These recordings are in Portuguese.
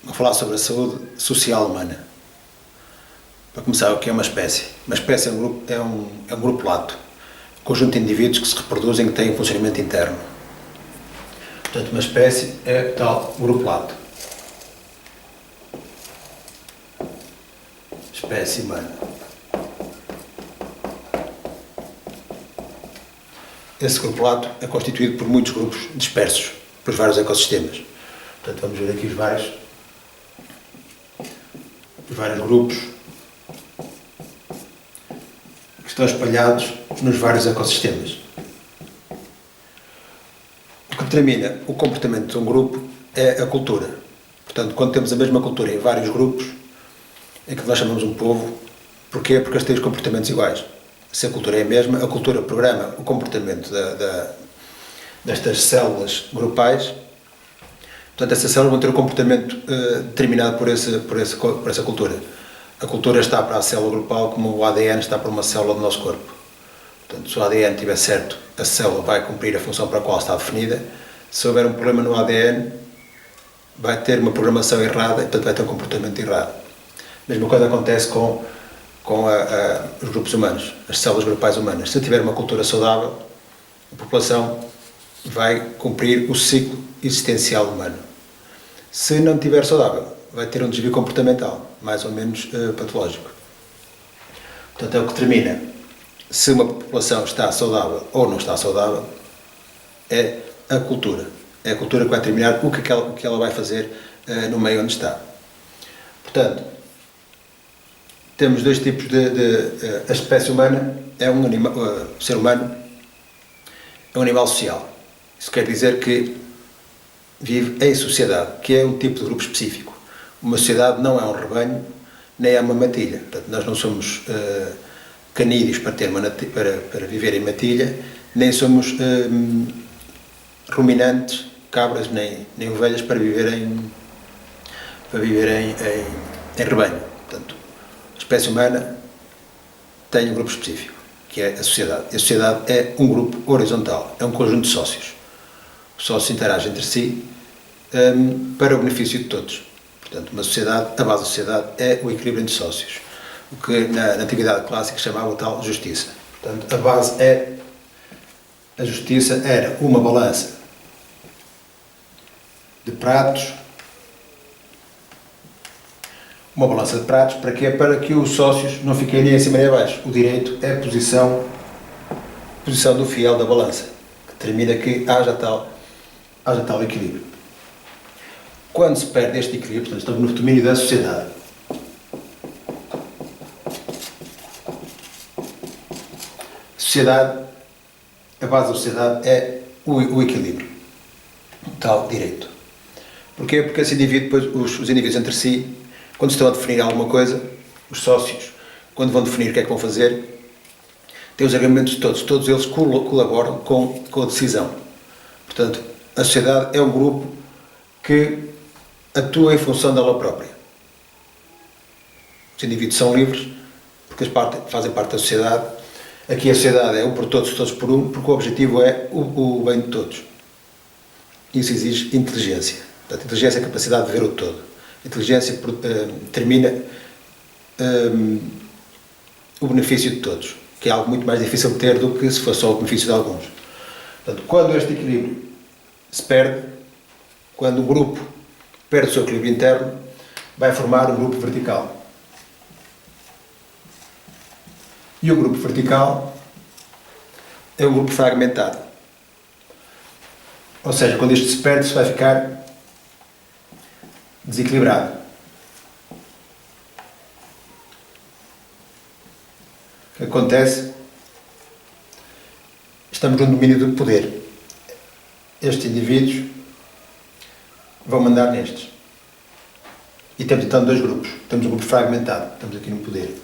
Vou falar sobre a saúde social humana. Para começar, o que é uma espécie? Uma espécie é um grupo lato, um conjunto de indivíduos que se reproduzem e que têm um funcionamento interno. Portanto, uma espécie é tal grupo lato. Espécie humana. Esse grupo lato é constituído por muitos grupos dispersos por vários ecossistemas. Portanto, vamos ver aqui os vários grupos que estão espalhados nos vários ecossistemas. O que determina o comportamento de um grupo é a cultura. Portanto, quando temos a mesma cultura em vários grupos, é que nós chamamos um povo. Porquê? Porque eles têm os comportamentos iguais. Se a cultura é a mesma, a cultura programa o comportamento destas células grupais. Portanto, essas células vão ter um comportamento determinado por essa cultura. A cultura está para a célula grupal como o ADN está para uma célula do nosso corpo. Portanto, se o ADN estiver certo, a célula vai cumprir a função para a qual está definida. Se houver um problema no ADN, vai ter uma programação errada e, portanto, vai ter um comportamento errado. A mesma coisa acontece com os grupos humanos, as células grupais humanas. Se tiver uma cultura saudável, a população vai cumprir o ciclo existencial humano. Se não estiver saudável, vai ter um desvio comportamental, mais ou menos patológico. Portanto, é o que determina se uma população está saudável ou não está saudável, é a cultura. É a cultura que vai determinar o que ela vai fazer no meio onde está. Portanto, temos dois tipos a espécie humana é um animal, o ser humano é um animal social. Isso quer dizer que vive em sociedade, que é um tipo de grupo específico. Uma sociedade não é um rebanho, nem é uma matilha. Portanto, nós não somos canídeos para viver em matilha, nem somos ruminantes, cabras, nem ovelhas para viver em rebanho. Portanto, a espécie humana tem um grupo específico, que é a sociedade. E a sociedade é um grupo horizontal, é um conjunto de sócios. Os sócios interagem entre si para o benefício de todos. Portanto, a base da sociedade é o equilíbrio entre sócios, o que na antiguidade clássica chamava o tal justiça. Portanto, a base a justiça era uma balança de pratos. Uma balança de pratos, para quê? Para que os sócios não fiquem nem em cima nem abaixo. O direito é a posição do fiel da balança, que determina que haja tal equilíbrio. Quando se perde este equilíbrio, portanto, estamos no domínio da sociedade. A base da sociedade é o equilíbrio, o tal direito. Porquê? Porque esse indivíduo, os indivíduos entre si, quando estão a definir alguma coisa, os sócios, quando vão definir o que é que vão fazer, têm os argumentos de todos eles colaboram com a decisão. Portanto, a sociedade é um grupo que atua em função dela própria. Os indivíduos são livres, porque fazem parte da sociedade. Aqui a sociedade é um por todos por um, porque o objetivo é o bem de todos. Isso exige inteligência. Portanto, inteligência é a capacidade de ver o todo. A inteligência determina o benefício de todos, que é algo muito mais difícil de ter do que se fosse só o benefício de alguns. Portanto, quando este equilíbrio se perde, quando o grupo perde o seu equilíbrio interno, vai formar um grupo vertical. E o grupo vertical é um grupo fragmentado. Ou seja, quando isto se perde, se vai ficar desequilibrado. O que acontece? Estamos no domínio do poder. Estes indivíduos vão mandar nestes. E temos então dois grupos. Temos um grupo fragmentado. Estamos aqui no poder.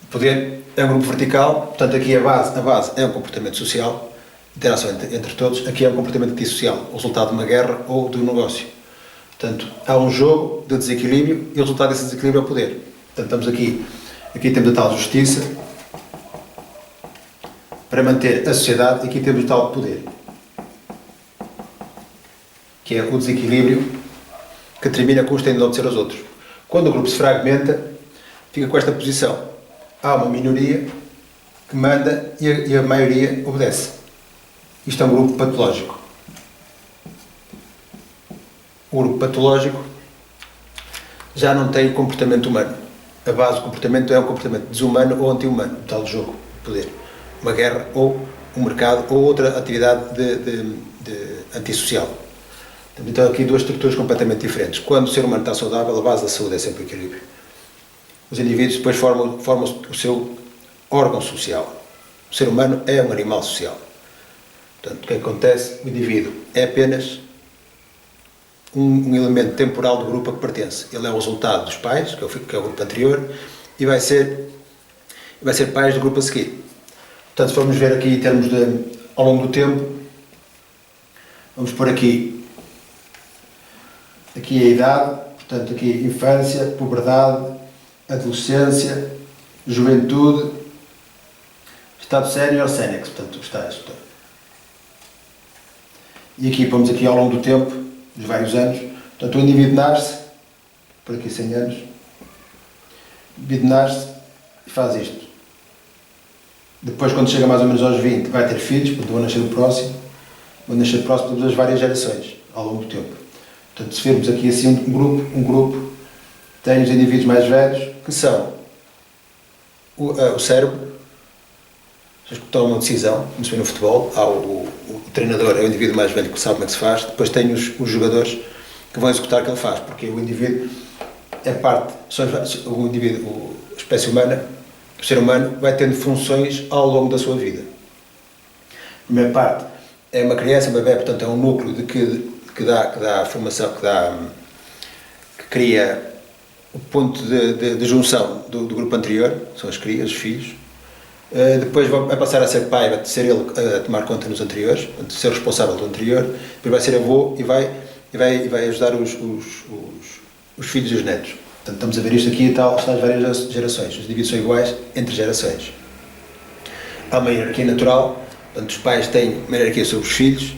O poder é um grupo vertical. Portanto, aqui a base é um comportamento social. Interação entre todos. Aqui é um comportamento dissocial. O resultado de uma guerra ou de um negócio. Portanto, há um jogo de desequilíbrio e o resultado desse desequilíbrio é o poder. Portanto, estamos aqui. Aqui temos a tal justiça para manter a sociedade e aqui temos o tal poder. que é o desequilíbrio que termina com uns tendo de obedecer aos outros. Quando o grupo se fragmenta, fica com esta posição. Há uma minoria que manda e a maioria obedece. Isto é um grupo patológico. O grupo patológico já não tem comportamento humano. A base do comportamento é um comportamento desumano ou anti-humano, o tal jogo, poder. Uma guerra ou um mercado ou outra atividade de antissocial. Então, aqui duas estruturas completamente diferentes. Quando o ser humano está saudável, a base da saúde é sempre o equilíbrio. Os indivíduos depois formam o seu órgão social. O ser humano é um animal social. Portanto, o que acontece? O indivíduo é apenas um elemento temporal do grupo a que pertence. Ele é o resultado dos pais, que é o grupo anterior, e vai ser pais do grupo a seguir. Portanto, se formos ver aqui em termos ao longo do tempo, vamos pôr aqui a idade, portanto aqui infância, puberdade, adolescência, juventude, estado sénior, sénex, portanto estágios. E aqui pomos aqui ao longo do tempo, dos vários anos, portanto o indivíduo nasce, por aqui 100 anos, o indivíduo nasce e faz isto. Depois, quando chega mais ou menos aos 20, vai ter filhos, portanto vão nascer próximo das várias gerações, ao longo do tempo. Portanto, se virmos aqui assim um grupo tem os indivíduos mais velhos, que são o cérebro, que tomam uma decisão, como se vê no futebol, o treinador é o indivíduo mais velho que sabe como é que se faz, depois tem os jogadores que vão executar o que ele faz, porque o indivíduo é parte, a espécie humana, o ser humano vai tendo funções ao longo da sua vida. A primeira parte é uma criança, um bebê, portanto é um núcleo que dá a formação, que cria o ponto de junção do grupo anterior, são as crias, os filhos. Depois vai passar a ser pai, vai ser ele a tomar conta nos anteriores, ser responsável do anterior, depois vai ser avô e vai ajudar os filhos e os netos. Portanto, estamos a ver isto aqui e tal, está as várias gerações. Os indivíduos são iguais entre gerações. Há uma hierarquia natural, portanto, os pais têm uma hierarquia sobre os filhos,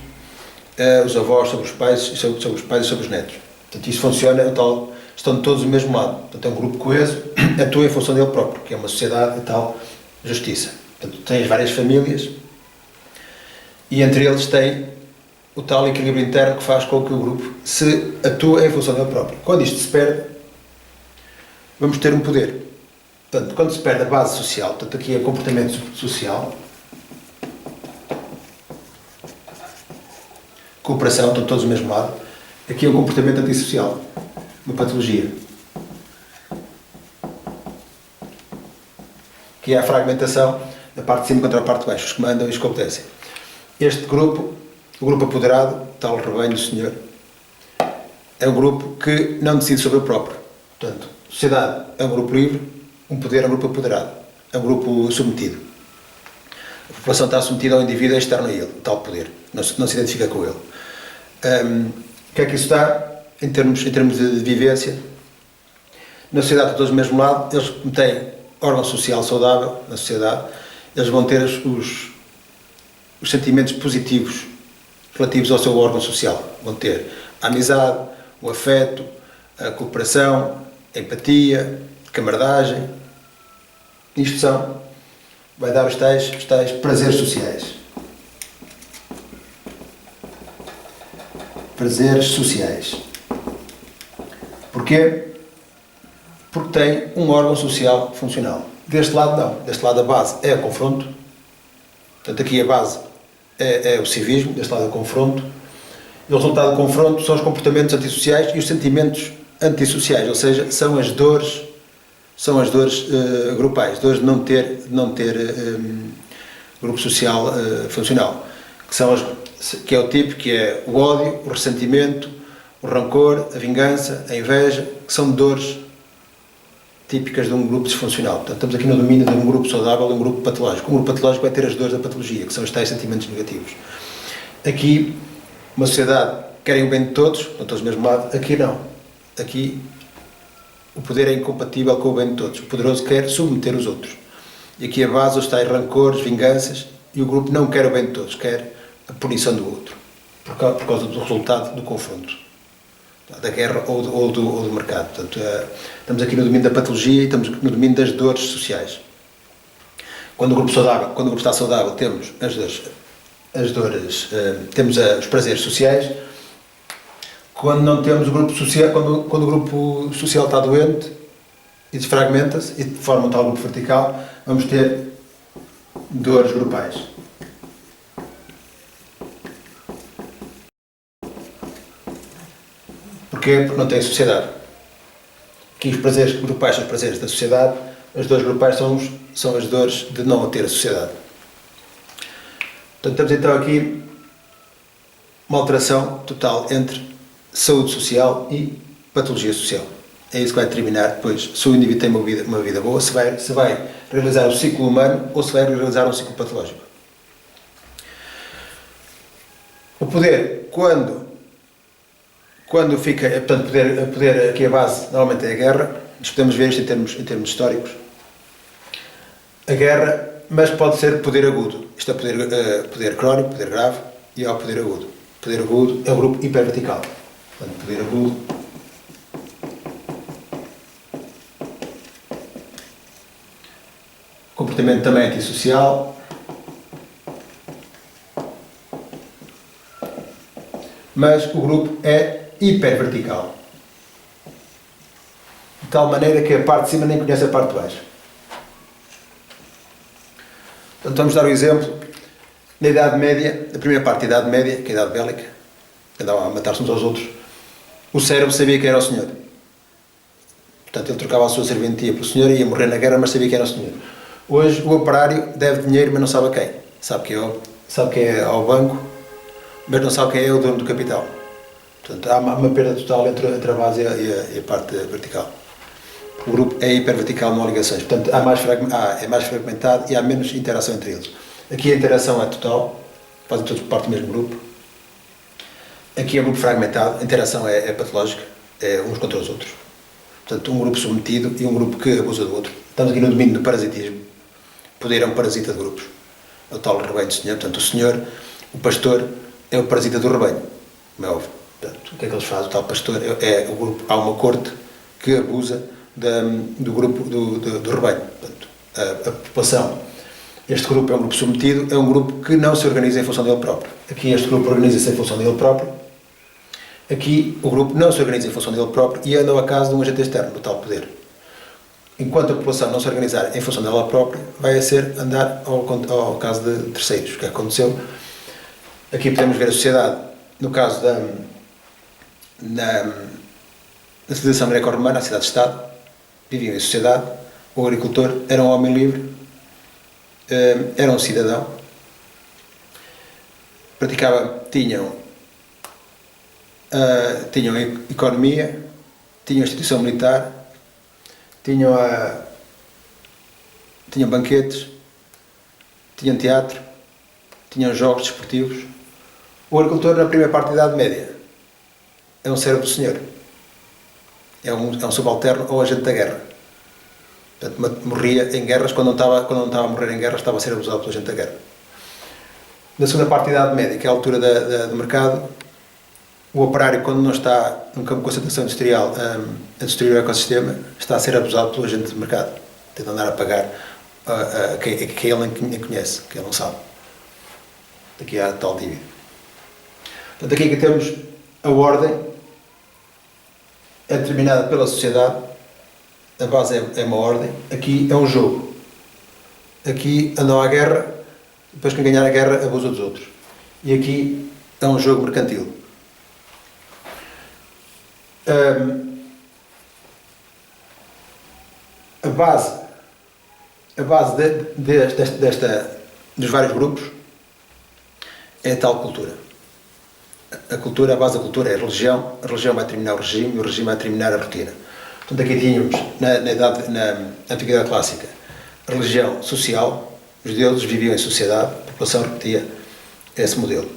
os avós sobre os pais, sobre os pais e sobre os netos. Portanto, isto funciona, estão todos do mesmo lado. Portanto, é um grupo coeso, atua em função dele próprio, que é uma sociedade e tal, justiça. Portanto, tem as várias famílias e entre eles tem o tal equilíbrio interno que faz com que o grupo se atue em função dele próprio. Quando isto se perde, vamos ter um poder. Portanto, quando se perde a base social, portanto, aqui é comportamento social, cooperação, estão todos do mesmo lado, aqui é um comportamento antissocial, uma patologia, que é a fragmentação da parte de cima contra a parte de baixo, os que mandam e os que obedecem. Este grupo, o grupo apoderado, tal rebanho do Senhor, é um grupo que não decide sobre o próprio. Portanto, a sociedade é um grupo livre, um poder é um grupo apoderado, é um grupo submetido. A população está submetida ao indivíduo externo a ele, tal poder, não se identifica com ele. O que é que isso dá em termos de vivência? Na sociedade, todos do mesmo lado, eles têm órgão social saudável na sociedade, eles vão ter os sentimentos positivos relativos ao seu órgão social. Vão ter a amizade, o afeto, a cooperação, a empatia, a camaradagem. Isto vai dar os tais prazeres sociais. Prazeres sociais. Porquê? Porque tem um órgão social funcional. Deste lado não. Deste lado a base é o confronto. Portanto, aqui a base é o civismo, deste lado é o confronto. E o resultado do confronto são os comportamentos antissociais e os sentimentos antissociais, ou seja, são as dores grupais, dores de não ter grupo social funcional, que é o tipo, que é o ódio, o ressentimento, o rancor, a vingança, a inveja, que são dores típicas de um grupo disfuncional. Portanto, estamos aqui no domínio de um grupo saudável e um grupo patológico. Um grupo patológico vai ter as dores da patologia, que são os tais sentimentos negativos. Aqui, uma sociedade querem o bem de todos, estão todos do mesmo lado. Aqui não. Aqui, o poder é incompatível com o bem de todos. O poderoso quer submeter os outros. E aqui a base, os tais rancores, vinganças, e o grupo não quer o bem de todos, quer a punição do outro. por causa do resultado do confronto, da guerra ou do mercado. Portanto, estamos aqui no domínio da patologia e estamos no domínio das dores sociais. Quando o grupo está saudável, temos as dores, temos os prazeres sociais. Quando não temos o grupo social, quando o grupo social está doente e desfragmenta-se e forma um tal grupo vertical, vamos ter dores grupais. Porquê? Porque não tem sociedade. Aqui os prazeres grupais são os prazeres da sociedade, as dores grupais são as dores de não ter a sociedade. Portanto, temos então aqui uma alteração total entre saúde social e patologia social. É isso que vai determinar depois se o indivíduo tem uma vida boa, se vai realizar o ciclo humano ou se vai realizar um ciclo patológico. O poder, quando fica, portanto, poder aqui a base normalmente é a guerra, nós podemos ver isto em termos históricos. A guerra, mas pode ser poder agudo. Isto é poder crónico, poder grave e há o poder agudo. Poder agudo é o grupo hipervertical. Portanto, poder agudo comportamento também antissocial, mas o grupo é hipervertical, de tal maneira que a parte de cima nem conhece a parte de baixo. Portanto, vamos dar o exemplo, na Idade Média, a primeira parte da Idade Média, que é a Idade Bélica, andavam a matar-se uns aos outros, o cérebro sabia quem era o senhor. Portanto, ele trocava a sua serventia pelo senhor e ia morrer na guerra, mas sabia quem era o senhor. Hoje, o operário deve dinheiro, mas não sabe a quem. Sabe quem é ao banco, mas não sabe quem é o dono do capital. Portanto, há uma perda total entre a base e a parte vertical. O grupo é hipervertical, não há ligações. Portanto, é mais fragmentado e há menos interação entre eles. Aqui a interação é total, fazem todos parte do mesmo grupo. Aqui é um grupo fragmentado, a interação é patológica, é uns contra os outros. Portanto, um grupo submetido e um grupo que abusa do outro. Estamos aqui no domínio do parasitismo. O poder é um parasita de grupos. É o tal rebanho do senhor. Portanto, o pastor, é o parasita do rebanho. Como é óbvio. Portanto, o que é que eles fazem? O tal pastor é o grupo. Há uma corte que abusa do grupo do rebanho. Portanto, a população. Este grupo é um grupo submetido, é um grupo que não se organiza em função dele próprio. Aqui este grupo organiza-se em função dele próprio. Aqui o grupo não se organiza em função dele próprio e anda ao acaso de um agente externo, do tal poder. Enquanto a população não se organizar em função dela própria, vai ser andar ao caso de terceiros, o que aconteceu. Aqui podemos ver a sociedade, no caso na civilização greco-romana, a cidade-estado, viviam em sociedade, o agricultor era um homem livre, era um cidadão, tinham economia, tinham instituição militar, tinham banquetes, tinham teatro, tinham jogos desportivos. O agricultor, na primeira parte da Idade Média, é um servo do senhor, é um subalterno ou agente da guerra. Portanto, morria em guerras, quando não estava a morrer em guerras, estava a ser abusado pelo agente da guerra. Na segunda parte da Idade Média, que é a altura do mercado, o operário, quando não está num campo de concentração industrial a destruir o ecossistema, está a ser abusado pelo agente de mercado. Tenta andar a pagar a quem ele nem conhece, que ele não sabe. Aqui há tal dívida. Portanto, aqui que temos a ordem, é determinada pela sociedade, a base é uma ordem, aqui é um jogo. Aqui andam à guerra, depois quem ganhar a guerra abusa dos outros. E aqui é um jogo mercantil. A base dos vários grupos é a tal cultura. A base da cultura é a religião vai determinar o regime e o regime vai determinar a rotina. Portanto, aqui tínhamos, na Antiguidade Clássica, a religião social, os deuses viviam em sociedade, a população repetia esse modelo.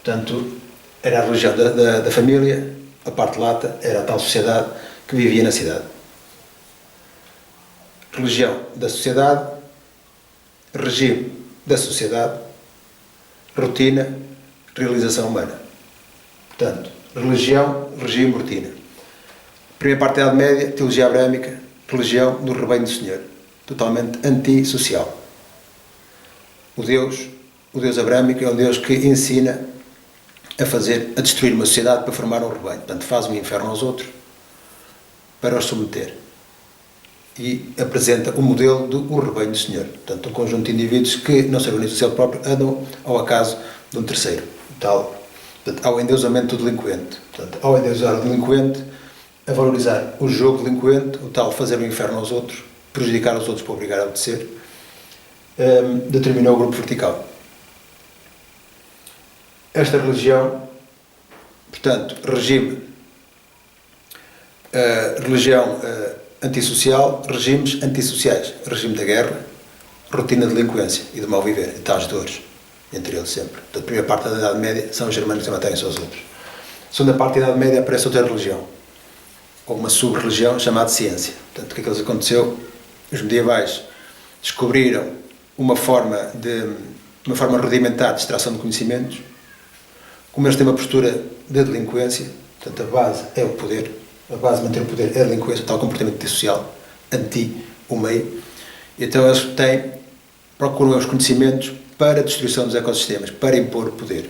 Portanto, era a religião da família, a parte lata era a tal sociedade que vivia na cidade. Religião da sociedade, regime da sociedade, rotina, realização humana. Portanto, religião, regime, rotina. Primeira parte da Idade Média, teologia abrâmica, religião do rebanho do Senhor. Totalmente antissocial. O Deus abrâmico é um Deus que ensina a destruir uma sociedade para formar um rebanho. Portanto, faz um inferno aos outros para os submeter. E apresenta o modelo do rebanho do Senhor. Portanto, um conjunto de indivíduos que não se organizam o seu próprio, andam ao acaso de um terceiro. Portanto, ao endeusamento do delinquente. Portanto, ao endeusar o delinquente, a valorizar o jogo delinquente, o tal fazer o inferno aos outros, prejudicar os outros para obrigar a obedecer, determinou o grupo vertical. Esta religião, portanto, religião antissocial, regimes antissociais, regime da guerra, rotina de delinquência e de mal viver, e tais dores, entre eles sempre. Portanto, a primeira parte da Idade Média são os germânicos a matarem-se aos outros. A segunda parte da Idade Média aparece outra religião, ou uma sub-religião chamada ciência. Portanto, o que é que lhes aconteceu? Os medievais descobriram uma forma rudimentar de extração de conhecimentos. Como eles têm uma postura de delinquência, portanto, a base é o poder, a base de manter o poder é a delinquência, o tal comportamento antissocial, o meio. E então eles procuram os conhecimentos para a destruição dos ecossistemas, para impor o poder.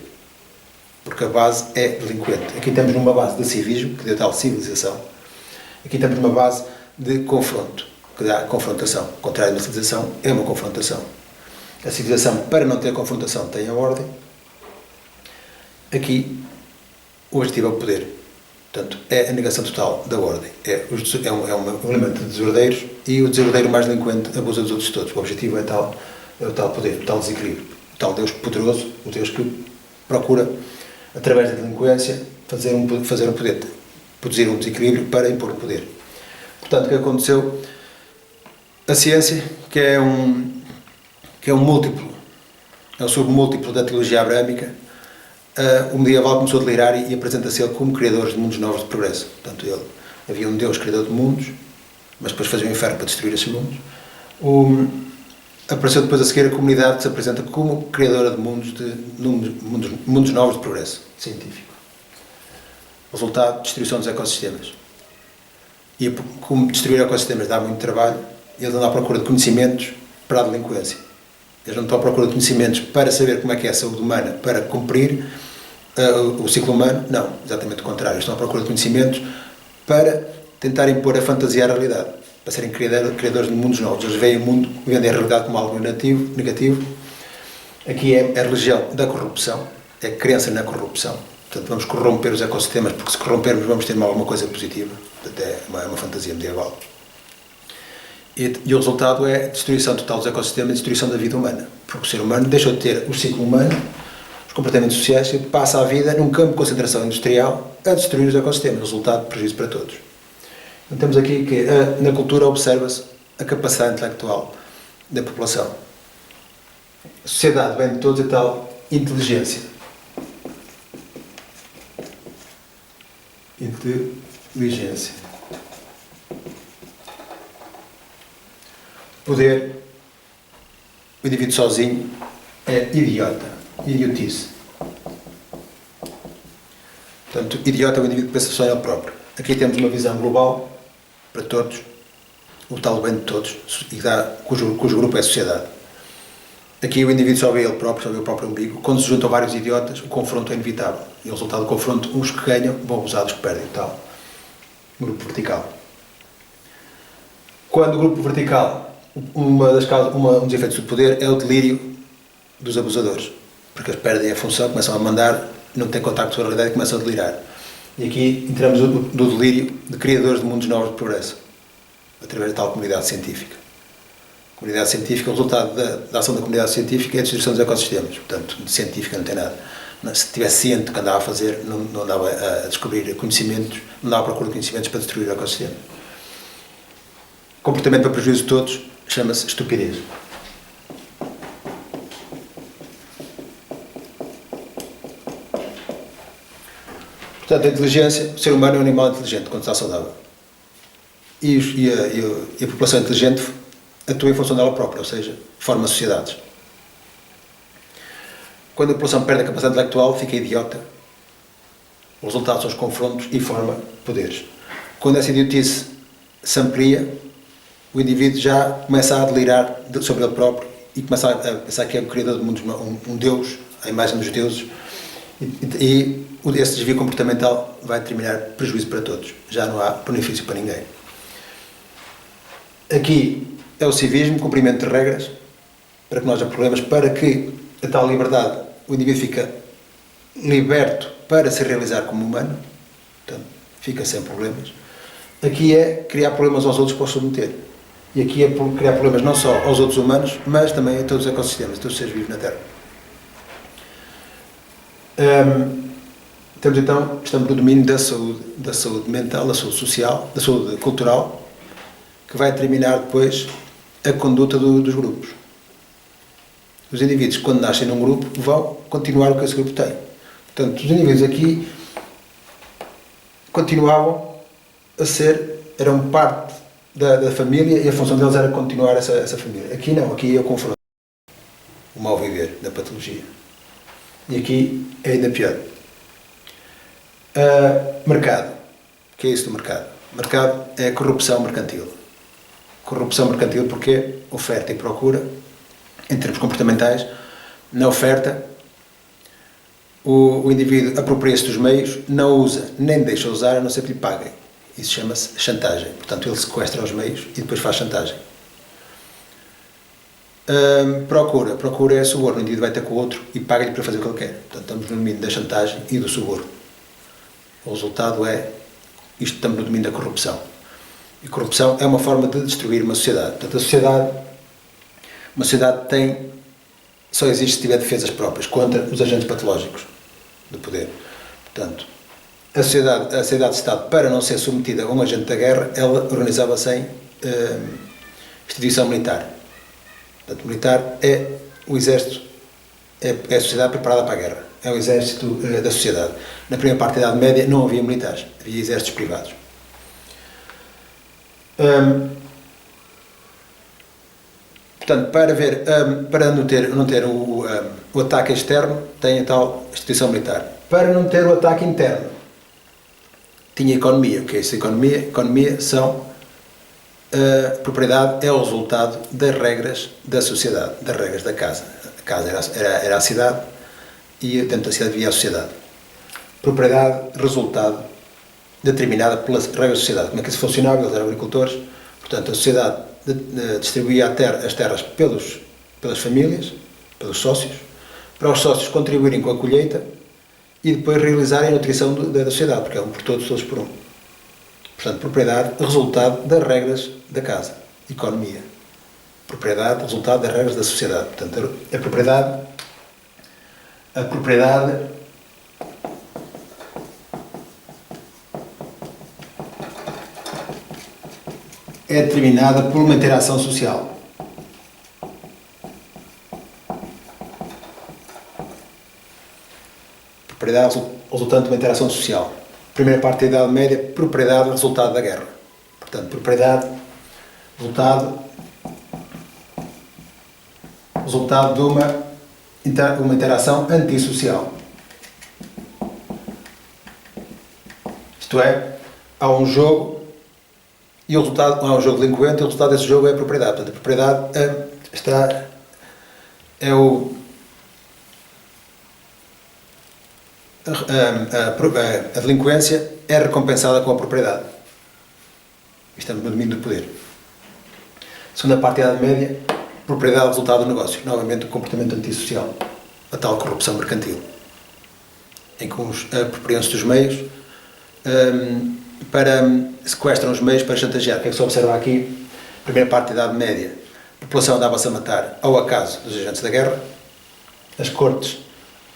Porque a base é delinquente. Aqui temos uma base de civismo, que deu tal civilização. Aqui temos uma base de confronto, que dá confrontação. O contrário de uma civilização é uma confrontação. A civilização, para não ter confrontação, tem a ordem. Aqui, o objetivo é o poder. Portanto, é a negação total da ordem. É um elemento de desordeiros e o desordeiro mais delinquente abusa dos outros todos. O objetivo é o tal poder, o tal desequilíbrio. O tal Deus poderoso, o Deus que procura, através da delinquência, fazer um poder, produzir um desequilíbrio para impor o poder. Portanto, o que aconteceu? A ciência, que é um múltiplo, é um submúltiplo da teologia abrâmica, o medieval começou a delirar e apresenta-se ele como criador de mundos novos de progresso. Portanto, havia um Deus criador de mundos, mas depois fazia o inferno para destruir esses mundos. Apareceu depois a seguir a comunidade que se apresenta como criadora de mundos novos de progresso científico. Resultado, destruição dos ecossistemas. E como destruir ecossistemas dá muito trabalho, eles andam à procura de conhecimentos para a delinquência. Eles não estão à procura de conhecimentos para saber como é que é a saúde humana, para cumprir o ciclo humano. Não, exatamente o contrário. Eles estão à procura de conhecimentos para tentar impor a fantasia à realidade, para serem criadores de mundos novos. Eles veem o mundo, vendem a realidade como algo negativo. Aqui é a religião da corrupção, é a crença na corrupção. Portanto, vamos corromper os ecossistemas, porque se corrompermos vamos ter alguma coisa positiva. Portanto, é uma fantasia medieval. E o resultado é a destruição total dos ecossistemas e a destruição da vida humana. Porque o ser humano deixou de ter o ciclo humano, os comportamentos sociais, e passa a vida num campo de concentração industrial a destruir os ecossistemas. Resultado, prejuízo para todos. Então, temos aqui que na cultura observa-se a capacidade intelectual da população. A sociedade vem de todos e tal inteligência. Inteligência. Poder, o indivíduo sozinho é idiotice. Portanto, idiota é o indivíduo que pensa só em ele próprio. Aqui temos uma visão global, para todos, o tal bem de todos, cujo grupo é a sociedade. Aqui o indivíduo só vê ele próprio, só vê o próprio umbigo. Quando se juntam vários idiotas, o confronto é inevitável. E o resultado do confronto, uns que ganham vão abusar dos que perdem. Tal. Grupo vertical. Quando o grupo vertical, um dos efeitos do poder é o delírio dos abusadores. Porque eles perdem a função, começam a mandar, não têm contacto com a realidade e começam a delirar. E aqui entramos no delírio de criadores de mundos novos de progresso, através da tal comunidade científica. A comunidade científica, o resultado da ação da comunidade científica é a destruição dos ecossistemas. Portanto, de científica não tem nada. Se tivesse ciente do que andava a fazer, não andava a descobrir conhecimentos, não andava à procura de conhecimentos para destruir o ecossistema. Comportamento para prejuízo de todos chama-se estupidez. Portanto, a inteligência, o ser humano é um animal inteligente quando está saudável. E a população inteligente atua em função dela própria, ou seja, forma sociedades. Quando a população perde a capacidade intelectual, fica idiota. O resultado são os confrontos e forma poderes. Quando essa idiotice se amplia, o indivíduo já começa a delirar sobre ele próprio e começa a pensar que é o criador do mundo, um Deus, a imagem dos deuses, e esse desvio comportamental vai determinar prejuízo para todos. Já não há benefício para ninguém. Aqui é o civismo, cumprimento de regras, para que não haja problemas, para que a tal liberdade, o indivíduo fica liberto para se realizar como humano, portanto, fica sem problemas. Aqui é criar problemas aos outros para os submeter. E aqui é criar problemas não só aos outros humanos, mas também a todos os ecossistemas, a todos os seres vivos na Terra. Estamos no domínio da saúde mental, da saúde social, da saúde cultural, que vai determinar depois a conduta dos grupos. Os indivíduos, quando nascem num grupo, vão continuar o que esse grupo tem. Portanto, os indivíduos aqui continuavam a ser, eram parte da família e a função deles era continuar essa família. Aqui não, aqui é o confronto, o mal viver da patologia. E aqui é ainda pior. Mercado. O que é isso do mercado? Mercado é corrupção mercantil. Corrupção mercantil porque oferta e procura, em termos comportamentais, na oferta, o indivíduo apropria-se dos meios, não usa, nem deixa usar, a não ser que lhe paguem. Isso chama-se chantagem. Portanto, ele sequestra os meios e depois faz chantagem. Procura é suborno. O indivíduo vai ter com o outro e paga-lhe para fazer o que ele quer. Portanto, estamos no domínio da chantagem e do suborno. O resultado é, estamos no domínio da corrupção. E corrupção é uma forma de destruir uma sociedade. Portanto, uma sociedade só existe se tiver defesas próprias contra os agentes patológicos do poder. Portanto, a sociedade-Estado, para não ser submetida a um agente da guerra, ela organizava-se em instituição militar. Portanto, militar é o exército, é a sociedade preparada para a guerra. É o exército da sociedade. Na primeira parte da Idade Média não havia militares, havia exércitos privados. Portanto, para não ter o ataque externo, tem a tal instituição militar. Para não ter o ataque interno, tinha economia. O que é isso? Economia? Economia são... propriedade é o resultado das regras da sociedade, das regras da casa. A casa era a cidade e dentro da cidade havia a sociedade. Propriedade, resultado, determinada pelas regras da sociedade. Como é que isso funcionava? Eles eram agricultores. Portanto, a sociedade distribuía as terras pelas famílias, pelos sócios, para os sócios contribuírem com a colheita e depois realizarem a nutrição da sociedade, porque é um por todos, todos por um. Portanto, propriedade, resultado das regras da casa. Economia. Propriedade, resultado das regras da sociedade. Portanto, a propriedade é determinada por uma interação social. Propriedade resultante de uma interação social. Primeira parte da Idade Média, propriedade, resultado da guerra. Portanto, propriedade, resultado de uma interação antissocial. Isto é, há um jogo e o resultado, há um jogo delinquente e o resultado desse jogo é a propriedade. Portanto, a propriedade a delinquência é recompensada com a propriedade. Estamos no domínio do poder. Segunda parte da Idade Média, propriedade é resultado do negócio. Novamente, o comportamento antissocial, a tal corrupção mercantil, em que uns apropriam-se dos meios sequestram os meios para chantagear. O que é que se observa aqui? Primeira parte da Idade Média, a população andava-se a matar ao acaso dos agentes da guerra, as cortes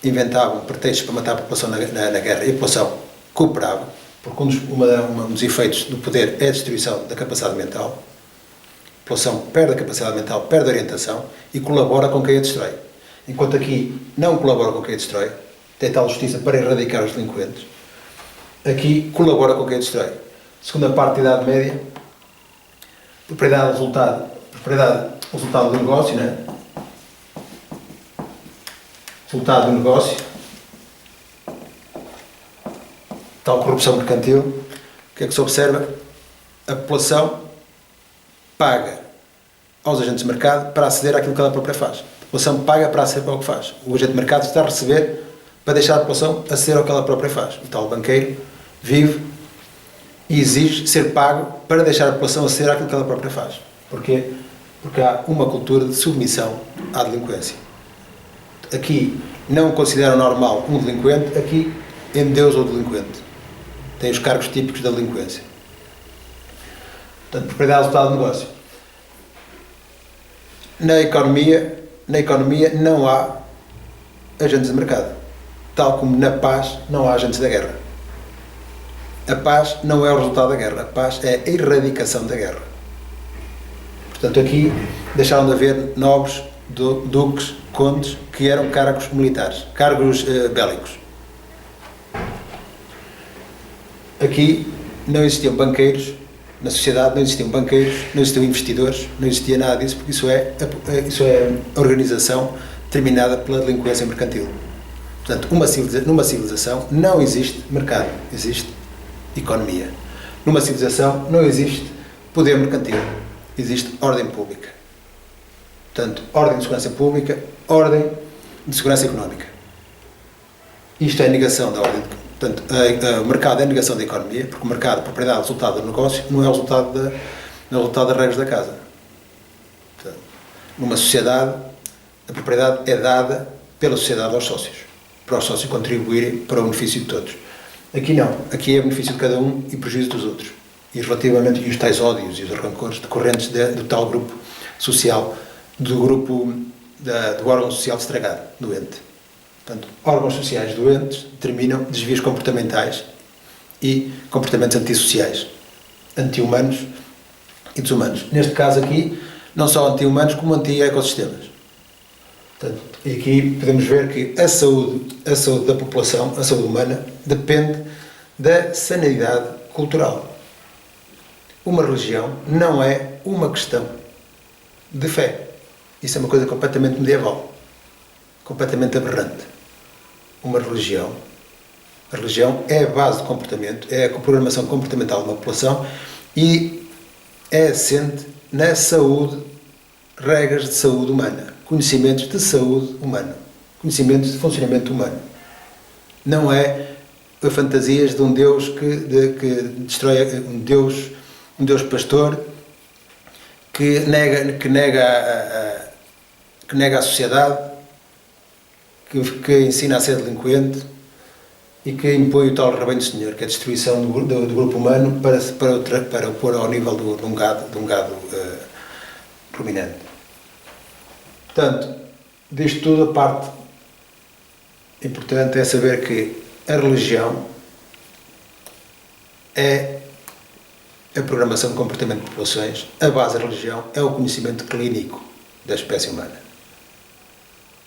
inventavam pretextos para matar a população na guerra e a população cooperava, porque um dos efeitos do poder é a destruição da capacidade mental. A população perde a capacidade mental, perde a orientação e colabora com quem a destrói. Enquanto aqui não colabora com quem a destrói, tem tal justiça para erradicar os delinquentes, aqui colabora com quem a destrói. Segunda parte da Idade Média, propriedade resultado do negócio, não é? resultado do negócio, tal corrupção mercantil, o que é que se observa? A população paga aos agentes de mercado para aceder àquilo que ela própria faz. A população paga para aceder ao que faz. O agente de mercado está a receber para deixar a população aceder ao que ela própria faz. O tal banqueiro vive e exige ser pago para deixar a população aceder àquilo que ela própria faz. Porquê? Porque há uma cultura de submissão à delinquência. Aqui não consideram normal um delinquente, aqui endeusa o delinquente. Tem os cargos típicos da delinquência. Portanto, propriedade resultado do negócio. Na economia não há agentes de mercado. Tal como na paz não há agentes da guerra. A paz não é o resultado da guerra. A paz é a erradicação da guerra. Portanto, aqui deixaram de haver nobres, duques, condes, que eram cargos militares, cargos bélicos. Aqui não existiam banqueiros, na sociedade não existiam banqueiros, não existiam investidores, não existia nada disso, porque isso é a organização determinada pela delinquência mercantil. Portanto, numa civilização não existe mercado, existe economia. Numa civilização não existe poder mercantil, existe ordem pública. Portanto, ordem de segurança pública, ordem de segurança económica. Isto é a negação da ordem. Portanto, o mercado é a negação da economia, porque o mercado, a propriedade, o resultado do negócio, não é o resultado das regras da casa. Portanto, numa sociedade, a propriedade é dada pela sociedade aos sócios, para os sócios contribuírem para o benefício de todos. Aqui não. Aqui é benefício de cada um e prejuízo dos outros. E relativamente os tais ódios e os rancores decorrentes do tal grupo social, do órgão social estragado, doente. Portanto, órgãos sociais doentes determinam desvios comportamentais e comportamentos antissociais, anti-humanos e desumanos. Neste caso aqui, não só anti-humanos como anti-ecossistemas. Portanto, e aqui podemos ver que a saúde da população, a saúde humana, depende da sanidade cultural. Uma religião não é uma questão de fé. Isso é uma coisa completamente medieval, completamente aberrante. A religião é a base de comportamento, é a programação comportamental de uma população e é assente na saúde, regras de saúde humana, conhecimentos de saúde humana, conhecimentos de funcionamento humano. Não é fantasias de um Deus que destrói, um Deus pastor que nega a sociedade, que ensina a ser delinquente e que impõe o tal rebanho do Senhor, que é a destruição do grupo humano para o pôr ao nível de um gado prominente. Portanto, disto tudo, a parte importante é saber que a religião é a programação de comportamento de populações. A base da religião é o conhecimento clínico da espécie humana.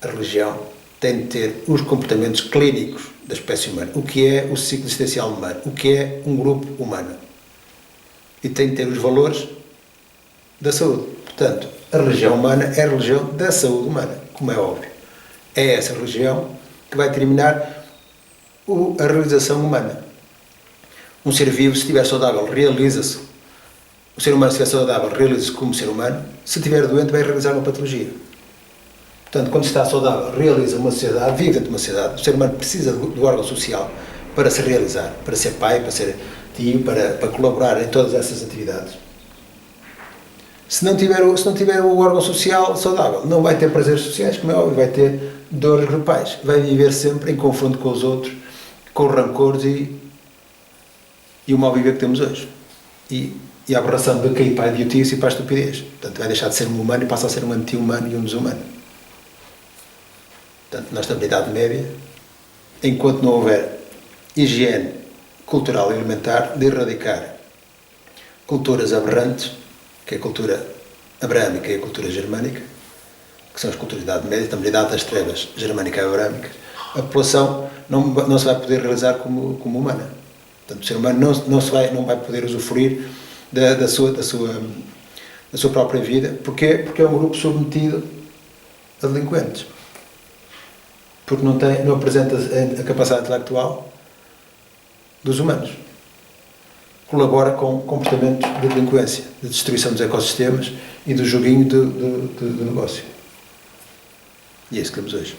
A religião tem de ter os comportamentos clínicos da espécie humana. O que é o ciclo existencial humano? O que é um grupo humano? E tem de ter os valores da saúde. Portanto, a religião humana é a religião da saúde humana, como é óbvio. É essa religião que vai determinar a realização humana. Um ser vivo, se estiver saudável, realiza-se. O ser humano, se estiver saudável, realiza-se como ser humano. Se estiver doente, vai realizar uma patologia. Portanto, quando está saudável, realiza uma sociedade, vive dentro de uma sociedade. O ser humano precisa do órgão social para se realizar, para ser pai, para ser tio, para colaborar em todas essas atividades. Se não tiver o órgão social saudável, não vai ter prazeres sociais, como é óbvio, vai ter dores grupais, vai viver sempre em confronto com os outros, com rancores e o mal viver que temos hoje. E a aberração de cair para a idiotice e para a estupidez. Portanto, vai deixar de ser um humano e passa a ser um anti-humano e um desumano. Portanto, nesta Idade Média, enquanto não houver higiene cultural e alimentar, de erradicar culturas aberrantes, que é a cultura abrâmica e a cultura germânica, que são as culturas da Idade Média, estamos na Idade das Trevas germânica e abrâmica, a população não se vai poder realizar como humana. Portanto, o ser humano não vai poder usufruir da sua própria vida. Porquê? Porque é um grupo submetido a delinquentes. porque não apresenta a capacidade intelectual dos humanos. Colabora com comportamentos de delinquência, de destruição dos ecossistemas e do joguinho de negócio. E é isso que temos hoje.